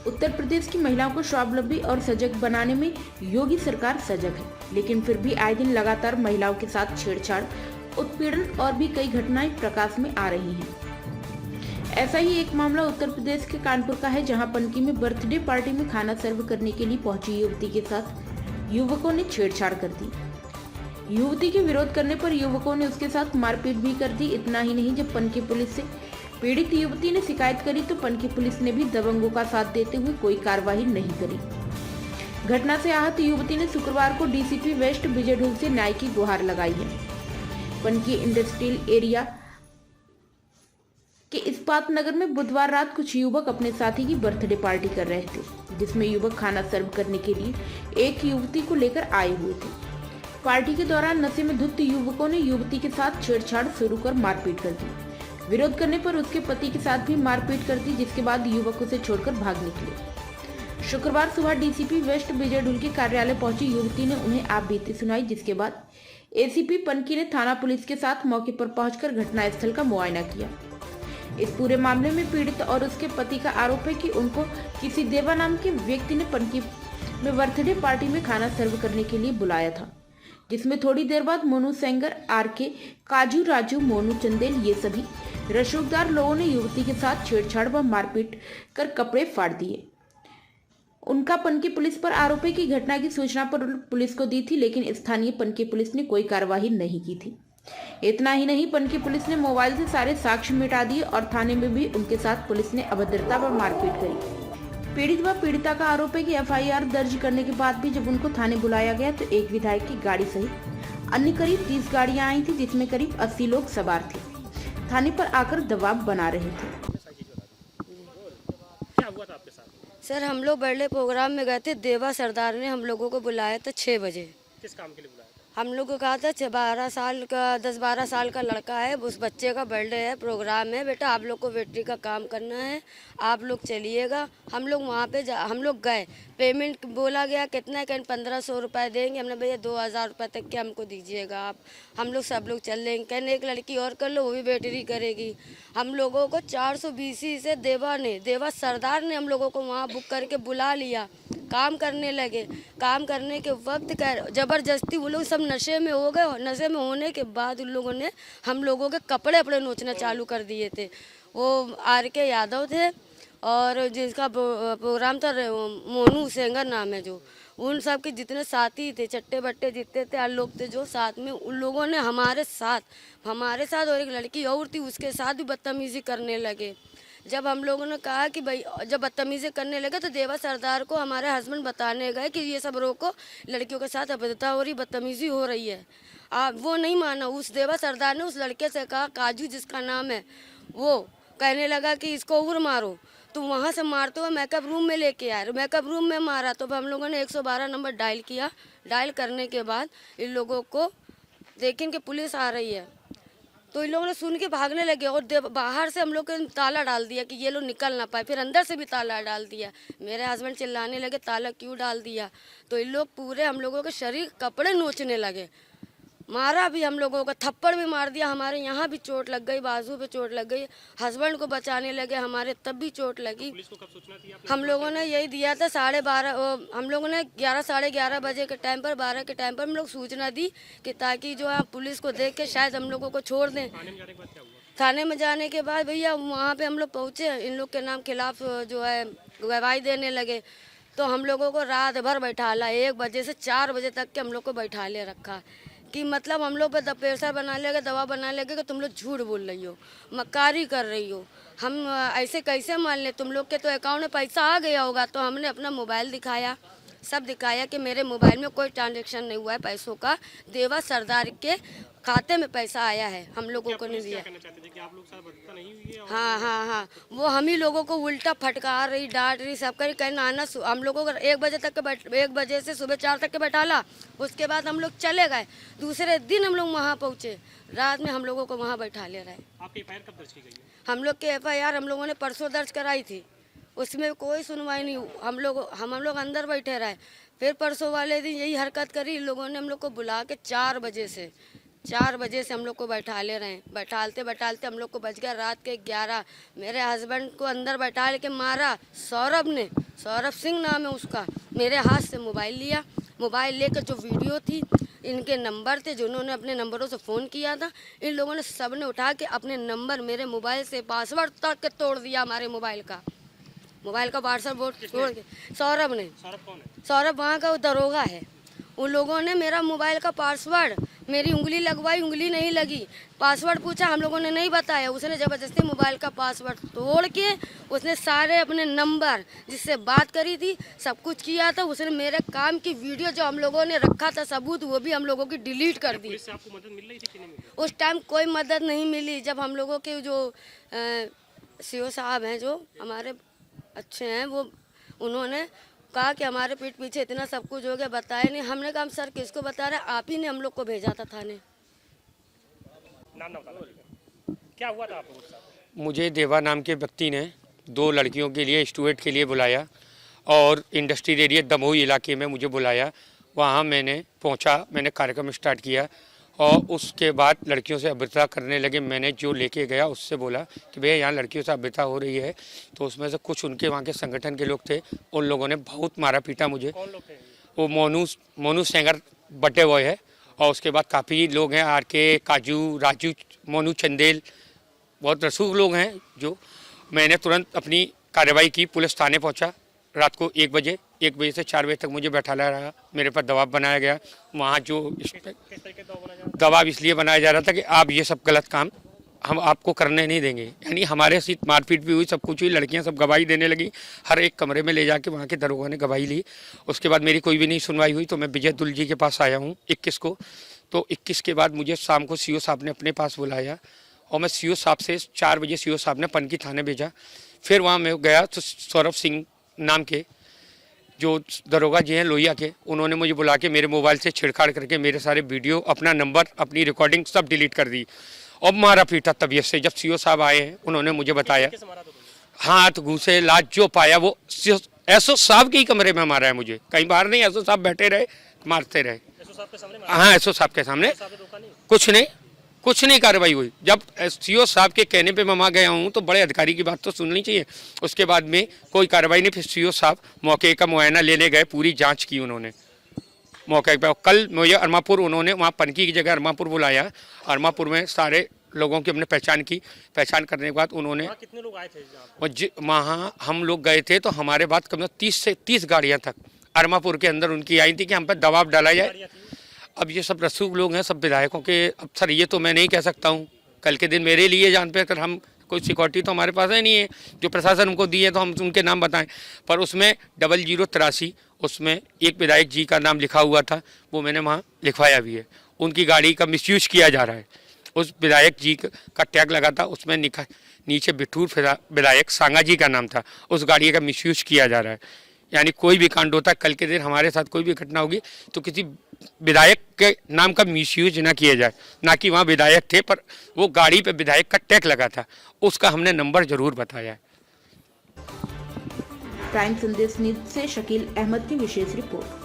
उत्तर प्रदेश की महिलाओं को स्वावलंबी और सजग बनाने में योगी सरकार सजग है, लेकिन फिर भी आए दिन लगातार महिलाओं के साथ छेड़छाड़, उत्पीड़न और भी कई घटनाएं प्रकाश में आ रही हैं। ऐसा ही एक मामला उत्तर प्रदेश के कानपुर का है, जहां पनकी में बर्थडे पार्टी में खाना सर्व करने के लिए पहुंची युवती के साथ युवकों ने छेड़छाड़ कर दी। युवती के विरोध करने पर युवकों ने उसके साथ मारपीट भी कर दी। इतना ही नहीं, जब पनकी पुलिस से पीड़ित युवती ने शिकायत करी तो पनकी पुलिस ने भी दबंगों का साथ देते हुए कोई कार्रवाई नहीं करी। घटना से आहत युवती ने शुक्रवार को डीसीपी वेस्ट विजय ढोल से न्याय की गुहार लगाई है। पनकी इंडस्ट्रियल एरिया के इस्पात नगर में बुधवार रात कुछ युवक अपने साथी की बर्थडे पार्टी कर रहे थे, जिसमें युवक खाना सर्व करने के लिए एक युवती को लेकर आए हुए थे। पार्टी के दौरान नशे में धुत युवकों ने युवती के साथ छेड़छाड़ शुरू कर मारपीट कर दी। विरोध करने पर उसके पति के साथ भी मारपीट कर दी, जिसके बाद युवक उसे छोड़कर भाग निकले। शुक्रवार सुबह डीसीपी वेस्ट विजय ढुल के कार्यालय पहुंची युवती ने उन्हें आप बीती सुनाई, जिसके बाद एसीपी पनकी ने थाना पुलिस के साथ मौके पर पहुंचकर घटनास्थल का मुआयना किया। इस पूरे मामले में पीड़ित और उसके पति का आरोप है कि उनको किसी देवा नाम के व्यक्ति ने पनकी में बर्थडे पार्टी में खाना सर्व करने के लिए बुलाया था, जिसमें थोड़ी देर बाद मोनू सेंगर, आरके, काजू, राजू, मोनू, चंदेल ये सभी रसूखदार लोगों ने युवती के साथ छेड़छाड़ व मारपीट कर कपड़े फाड़ दिए। उनका पनकी पुलिस पर आरोप है कि घटना की सूचना पर पुलिस को दी थी, लेकिन स्थानीय पनकी पुलिस ने कोई कार्रवाई नहीं की थी। इतना ही नहीं, पनकी पुलिस ने मोबाइल से सारे साक्ष्य मिटा दिए और थाने में भी उनके साथ पुलिस ने अभद्रता व मारपीट करी। पीड़ित व पीड़िता का आरोप है कि एफआईआर दर्ज करने के बाद भी जब उनको थाने बुलाया गया तो एक विधायक की गाड़ी सहित अन्य करीब 30 गाड़ियां आई थी, जिसमें करीब 80 लोग सवार थे। थाने पर आकर दबाव बना रहे थे। क्या हुआ था आपके साथ? सर, हम लोग बर्थडे प्रोग्राम में गए थे। देवा सरदार ने हम लोगों को बुलाया था 6 बजे। किस काम के लिए बुलाया था? हम लोग को कहा था 10-12 साल का लड़का है, उस बच्चे का बर्थडे है, प्रोग्राम है, बेटा आप लोग को बैटरी का काम करना है, आप लोग चलिएगा। हम लोग वहाँ पे हम लोग गए। पेमेंट बोला गया कितना, कहीं 1500 रुपये देंगे। हमने भैया 2000 रुपये तक के हमको दीजिएगा आप। हम लोग सब लोग चल लेंगे। कहने एक लड़की और कर लो, वो भी बैटरी करेगी। हम लोगों को 420 से देवा सरदार ने हम लोगों को वहाँ बुक करके बुला लिया। काम करने लगे। काम करने के वक्त जबरदस्ती वो लोग सब नशे में हो गए। नशे में होने के बाद उन लोगों ने हम लोगों के कपड़े अपने नोचना चालू कर दिए थे। वो आरके यादव थे और जिसका प्रोग्राम था मोनू सेंगर नाम है, जो उन सब के जितने साथी थे, चट्टे बट्टे जितने थे लोग थे जो साथ में, उन लोगों ने हमारे साथ और एक लड़की और थी उसके साथ भी बदतमीजी करने लगे। जब हम लोगों ने कहा कि भाई, जब बदतमीजी करने लगे तो देवा सरदार को हमारे हस्बैंड बताने गए कि ये सब रोको, लड़कियों के साथ अभद्रता हो रही, बदतमीजी हो रही है। वो नहीं माना। उस देवा सरदार ने उस लड़के से कहा, काजू जिसका नाम है, वो कहने लगा कि इसको उर मारो। तो वहाँ से मारते हुए मेकअप रूम में लेके आए। मेकअप रूम में मारा तो हम लोगों ने 112 नंबर डायल किया। डायल करने के बाद इन लोगों को देखें कि पुलिस आ रही है तो इन लोगों ने सुन के भागने लगे और बाहर से हम लोग को ताला डाल दिया कि ये लोग निकल ना पाए। फिर अंदर से भी ताला डाल दिया। मेरे हस्बैंड चिल्लाने लगे, ताला क्यों डाल दिया? तो इन लोग पूरे हम लोगों के शरीर कपड़े नोचने लगे। मारा भी हम लोगों को, थप्पड़ भी मार दिया। हमारे यहाँ भी चोट लग गई, बाजू पे चोट लग गई। हस्बैंड को बचाने लगे हमारे, तब भी चोट लगी। पुलिस को कब सूचना दी आपने? हम लोगों ने यही दिया था 12:30। हम लोगों ने 11-11:30 बजे के टाइम पर, 12 के टाइम पर हम लोग सूचना दी कि ताकि जो है पुलिस को देख के शायद हम लोगों को छोड़ दें। थाने में जाने के बाद क्या हुआ? थाने में जाने के बाद भैया वहाँ पे हम लोग पहुँचे। इन लोग के नाम खिलाफ जो है गवाही देने लगे। तो हम लोगों को रात भर बैठाला, 1 बजे से 4 बजे तक के हम लोग को बैठा ले रखा कि मतलब हम लोग पे प्रेशर बना लेगा, दवा बना लेगा कि तुम लोग झूठ बोल रही हो, मक्कारी कर रही हो। हम ऐसे कैसे मान ले? तुम लोग के तो अकाउंट में पैसा आ गया होगा। तो हमने अपना मोबाइल दिखाया, सब दिखाया कि मेरे मोबाइल में कोई ट्रांजैक्शन नहीं हुआ है पैसों का। देवा सरदार के खाते में पैसा आया है, हम लोगों को नहीं दिया। कहना चाहते थे कि आप लोग साथ बदता नहीं हुई है? हाँ, वो हम ही लोगों को उल्टा फटकार रही, डांट रही, सब कर कहना आना। हम लोगों को 1 बजे तक के 1 बजे से सुबह 4 तक के बैठाला। उसके बाद हम लोग चले गए। दूसरे दिन हम लोग वहाँ पहुँचे। रात में हम लोगों को वहाँ बैठा ले रहे। आपकी एफआईआर कब दर्ज की गई है? हम लोग की एफआईआर हम लोगों ने परसों दर्ज कराई थी। उसमें कोई सुनवाई नहीं हुई। हम लोग अंदर बैठे रहे। फिर परसों वाले दिन यही हरकत करी। इन लोगों ने हम लोग को बुला के 4 बजे से हम लोग को बैठा ले रहे हैं। बैठालते हम लोग को बज गया रात के 11। मेरे हस्बैंड को अंदर बैठा के मारा सौरभ ने। सौरभ सिंह नाम है उसका। मेरे हाथ से मोबाइल लिया, मोबाइल लेकर जो वीडियो थी, इनके नंबर थे जिन्होंने अपने नंबरों से फ़ोन किया था, इन लोगों ने सब ने उठा के अपने नंबर मेरे मोबाइल से पासवर्ड तक के तोड़ दिया। हमारे मोबाइल का व्हाट्सएप तोड़ के सौरभ ने। सौरभ कौन है? सौरभ वहाँ का दरोगा है। उन लोगों ने मेरा मोबाइल का पासवर्ड, मेरी उंगली लगवाई, उंगली नहीं लगी, पासवर्ड पूछा, हम लोगों ने नहीं बताया। उसने ज़बरदस्ती मोबाइल का पासवर्ड तोड़ के उसने सारे अपने नंबर जिससे बात करी थी सब कुछ किया था। उसने मेरे काम की वीडियो जो हम लोगों ने रखा था सबूत, वो भी हम लोगों की डिलीट कर दी। पुलिस से आपको मदद मिल रही थी कि नहीं मिल रही? उस टाइम कोई मदद नहीं मिली। जब हम लोगों के जो सीओ साहब हैं जो हमारे अच्छे हैं, वो उन्होंने कहा कि हमारे पीठ पीछे इतना सब कुछ हो गया, बताया नहीं। हमने कहा सर किसको बता रहे, आप ही ने हम लोग को भेजा था थाने। नाम ना बताना। क्या हुआ था आप लोगों के साथ? मुझे देवा नाम के व्यक्ति ने 2 लड़कियों के लिए स्टूडेंट के लिए बुलाया और इंडस्ट्रियल एरिया दमोही इलाके में मुझे बुलाया। वहाँ मैंने पहुँचा, मैंने कार्यक्रम स्टार्ट किया और उसके बाद लड़कियों से अभद्रता करने लगे। मैंने जो लेके गया उससे बोला कि भैया यहाँ लड़कियों से अभद्रता हो रही है, तो उसमें से कुछ उनके वहाँ के संगठन के लोग थे, उन लोगों ने बहुत मारा पीटा मुझे। कौन लोग थे? वो मोनू सेंगर बर्थडे बॉय है और उसके बाद काफ़ी लोग हैं, RK, काजू, राजू, मोनू चंदेल, बहुत रसूख लोग हैं। जो मैंने तुरंत अपनी कार्रवाई की, पुलिस थाने पहुंचा। रात को 1 बजे से 4 बजे तक मुझे बैठाया रहा, मेरे पर दबाव बनाया गया। वहाँ जो किस तरीके का बना जा दबाव इसलिए बनाया जा रहा था कि आप ये सब गलत काम हम आपको करने नहीं देंगे, यानी हमारे से मारपीट भी हुई, सब कुछ हुई। लड़कियां सब गवाही देने लगी, हर एक कमरे में ले जाके वहाँ के दरोगा ने गवाही ली। उसके बाद मेरी कोई भी नहीं सुनवाई हुई, तो मैं विजय दुल जी के पास आया हूँ 21 को। तो 21 के बाद मुझे शाम को CO साहब ने अपने पास बुलाया और मैं CO साहब से 4 बजे CO साहब ने पनकी थाने भेजा। फिर वहाँ मैं गया तो सौरभ सिंह नाम के जो दरोगा जी हैं लोहिया के, उन्होंने मुझे बुला के मेरे मोबाइल से छेड़छाड़ करके मेरे सारे वीडियो, अपना नंबर, अपनी रिकॉर्डिंग सब डिलीट कर दी और मारा पीटा तबीयत से। जब CO साहब आए हैं उन्होंने मुझे बताया, कैसे मारा था तुमने? हाथ घूसे, लात जो पाया वो SO साहब के ही कमरे में मारा है मुझे, कहीं बाहर नहीं। SO साहब बैठे रहे, मारते रहे। एसओ साहब के सामने मारा? हाँ, SO साहब के सामने। साहब ने रोका नहीं? कुछ नहीं कार्रवाई हुई। जब CO साहब के कहने पे मैं वहाँ गया हूँ तो बड़े अधिकारी की बात तो सुननी चाहिए। उसके बाद में कोई कार्रवाई नहीं। फिर CO साहब मौके का मुआयना लेने गए, पूरी जांच की उन्होंने मौके पर। कल मुझे अरमापुर, उन्होंने वहाँ पनकी की जगह अरमापुर बुलाया। अरमापुर में सारे लोगों की हमने पहचान की। पहचान करने के बाद उन्होंने, वहाँ कितने लोग आए थे? वहाँ हम लोग गए थे तो हमारे बाद कम से कम 30 से 30 गाड़ियाँ तक अरमापुर के अंदर उनकी आई थी कि हम पर दबाव डाला जाए। अब ये सब रसूख लोग हैं, सब विधायकों के। अब सर ये तो मैं नहीं कह सकता हूँ, कल के दिन मेरे लिए जान पे अगर हम कोई सिक्योरिटी तो हमारे पास है नहीं है, जो प्रशासन हमको दिए तो हम उनके नाम बताएं। पर उसमें 0083 उसमें एक विधायक जी का नाम लिखा हुआ था, वो मैंने वहाँ लिखवाया भी है। उनकी गाड़ी का मिसयूज किया जा रहा है। उस विधायक जी का टैग लगा था, उसमें नीचे बिठूर विधायक सांगा जी का नाम था, उस गाड़ी का मिसयूज किया जा रहा है। यानी कोई भी कांड होता है, कल के दिन हमारे साथ कोई भी घटना होगी तो किसी विधायक के नाम का मिसयूज ना किया जाए। ना कि वहाँ विधायक थे पर वो गाड़ी पे विधायक का टैग लगा था, उसका हमने नंबर जरूर बताया है। प्राइम संदेश न्यूज से शकील अहमद की विशेष रिपोर्ट।